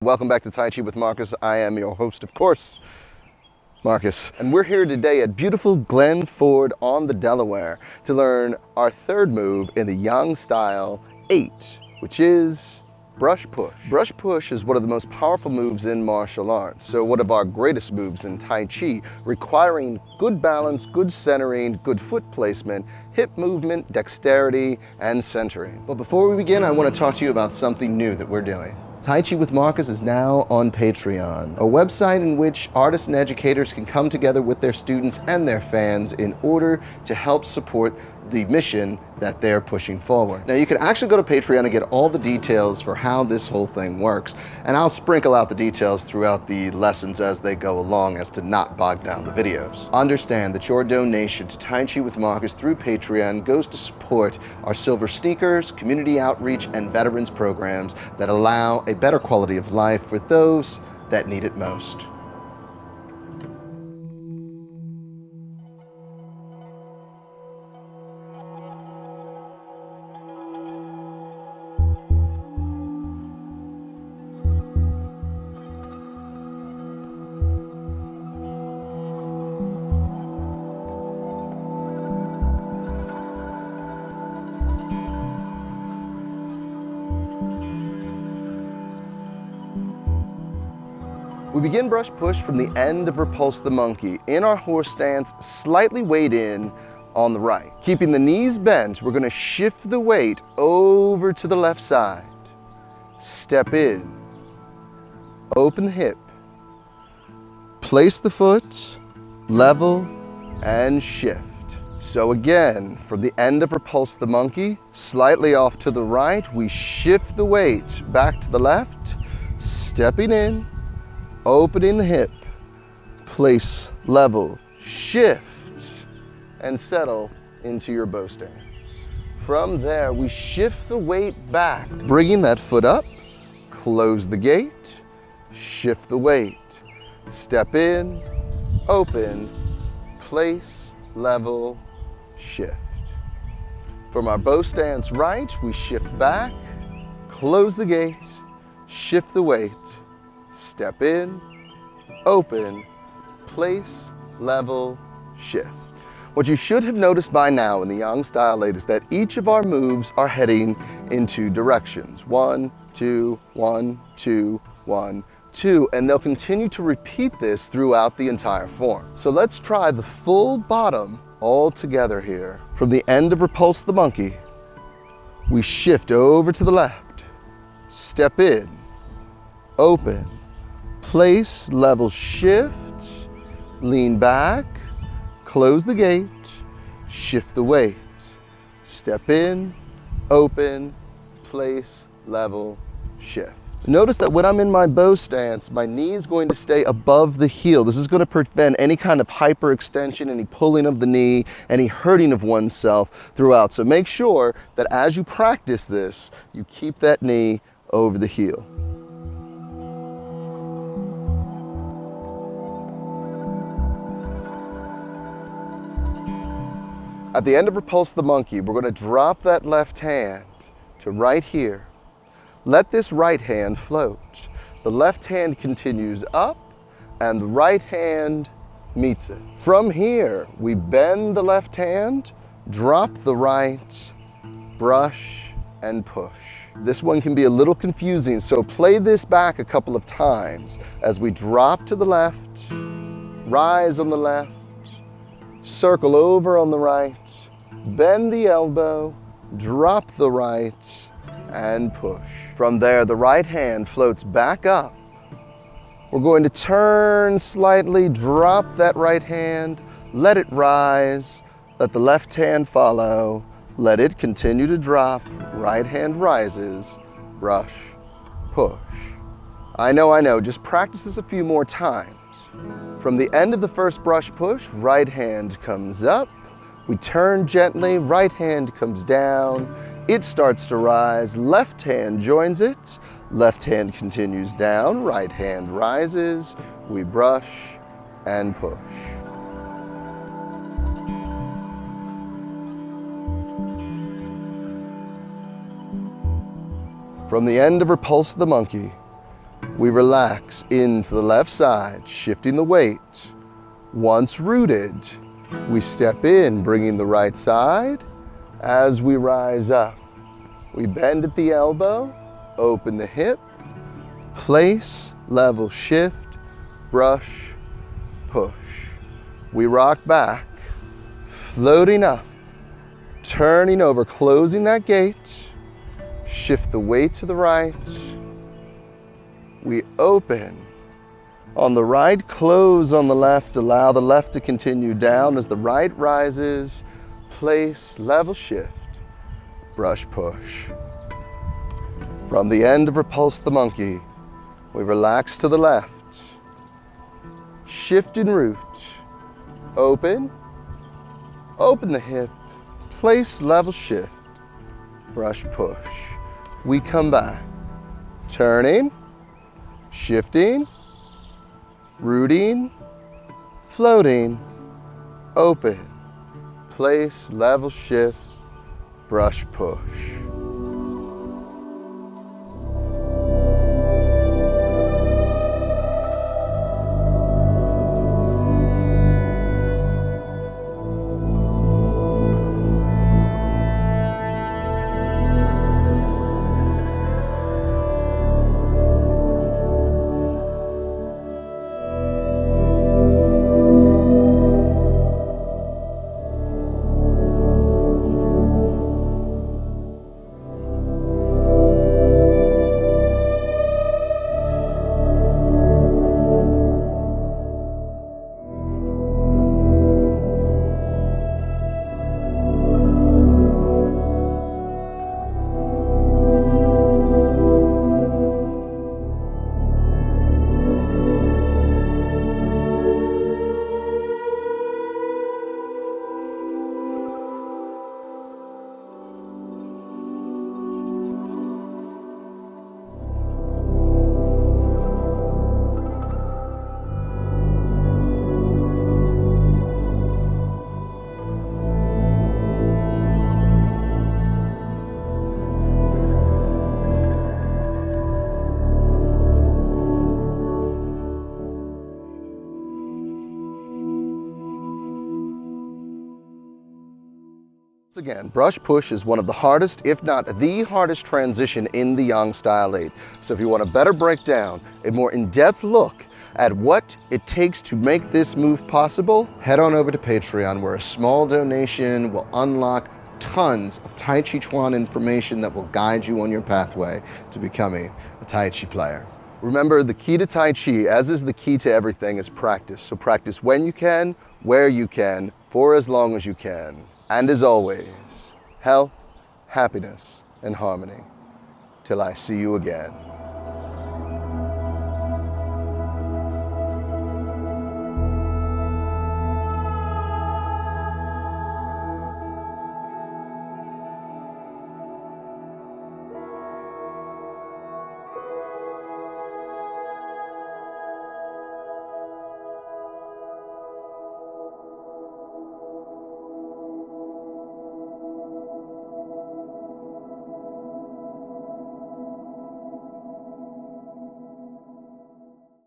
Welcome back to Tai Chi with Marcus. I am your host, of course, Marcus. And we're here today at beautiful Glen Ford on the Delaware to learn our third move in the Yang style 8, which is brush push. Brush push is one of the most powerful moves in martial arts, so one of our greatest moves in Tai Chi, requiring good balance, good centering, good foot placement, hip movement, dexterity, and centering. But before we begin, I want to talk to you about something new that we're doing. Tai Chi with Marcus is now on Patreon, a website in which artists and educators can come together with their students and their fans in order to help support the mission that they're pushing forward. Now you can actually go to Patreon and get all the details for how this whole thing works, and I'll sprinkle out the details throughout the lessons as they go along as to not bog down the videos. Understand that your donation to Tai Chi with Marcus through Patreon goes to support our Silver Sneakers, community outreach, and veterans programs that allow a better quality of life for those that need it most. We begin brush push from the end of Repulse the Monkey in our horse stance, slightly weighed in on the right. Keeping the knees bent, we're going to shift the weight over to the left side. Step in, open the hip, place the foot, level, and shift. So again, from the end of Repulse the Monkey, slightly off to the right, we shift the weight back to the left, stepping in, opening the hip, place, level, shift, and settle into your bow stance. From there, we shift the weight back, bringing that foot up, close the gate, shift the weight, step in, open, place, level, shift. From our bow stance right, we shift back, close the gate, shift the weight, step in, open, place, level, shift. What you should have noticed by now in the Yang style 8 is that each of our moves are heading in two directions. 1, 2, 1, 2, 1, 2, and they'll continue to repeat this throughout the entire form. So let's try the full bottom all together here. From the end of Repulse the Monkey, we shift over to the left, step in, open, place, level, shift, lean back, close the gate, shift the weight, step in, open, place, level, shift. Notice that when I'm in my bow stance, my knee is going to stay above the heel. This is going to prevent any kind of hyperextension, any pulling of the knee, any hurting of oneself throughout. So make sure that as you practice this, you keep that knee over the heel. At the end of Repulse the Monkey, we're going to drop that left hand to right here. Let this right hand float. The left hand continues up and the right hand meets it. From here, we bend the left hand, drop the right, brush, and push. This one can be a little confusing, so play this back a couple of times as we drop to the left, rise on the left, circle over on the right, bend the elbow, drop the right, and push. From there, the right hand floats back up. We're going to turn slightly, drop that right hand, let it rise, let the left hand follow, let it continue to drop, right hand rises, brush, push. I know, just practice this a few more times. From the end of the first brush push, right hand comes up, we turn gently, right hand comes down, it starts to rise, left hand joins it, left hand continues down, right hand rises, we brush and push. From the end of Repulse the Monkey, We relax into the left side, shifting the weight. Once rooted, we step in, bringing the right side. As we rise up, we bend at the elbow, open the hip, place, level shift, brush, push. We rock back, floating up, turning over, closing that gate, shift the weight to the right. We open on the right, close on the left, allow the left to continue down as the right rises, place, level shift, brush, push. From the end of Repulse the Monkey, we relax to the left, shift and root, open, open the hip, place, level shift, brush, push. We come back, turning, shifting, rooting, floating, open, place, level shift, brush, push. Once again, brush push is one of the hardest, if not the hardest transition in the Yang Style 8. So if you want a better breakdown, a more in-depth look at what it takes to make this move possible, head on over to Patreon, where a small donation will unlock tons of Tai Chi Chuan information that will guide you on your pathway to becoming a Tai Chi player. Remember, the key to Tai Chi, as is the key to everything, is practice. So practice when you can, where you can, for as long as you can. And as always, health, happiness, and harmony. Till I see you again.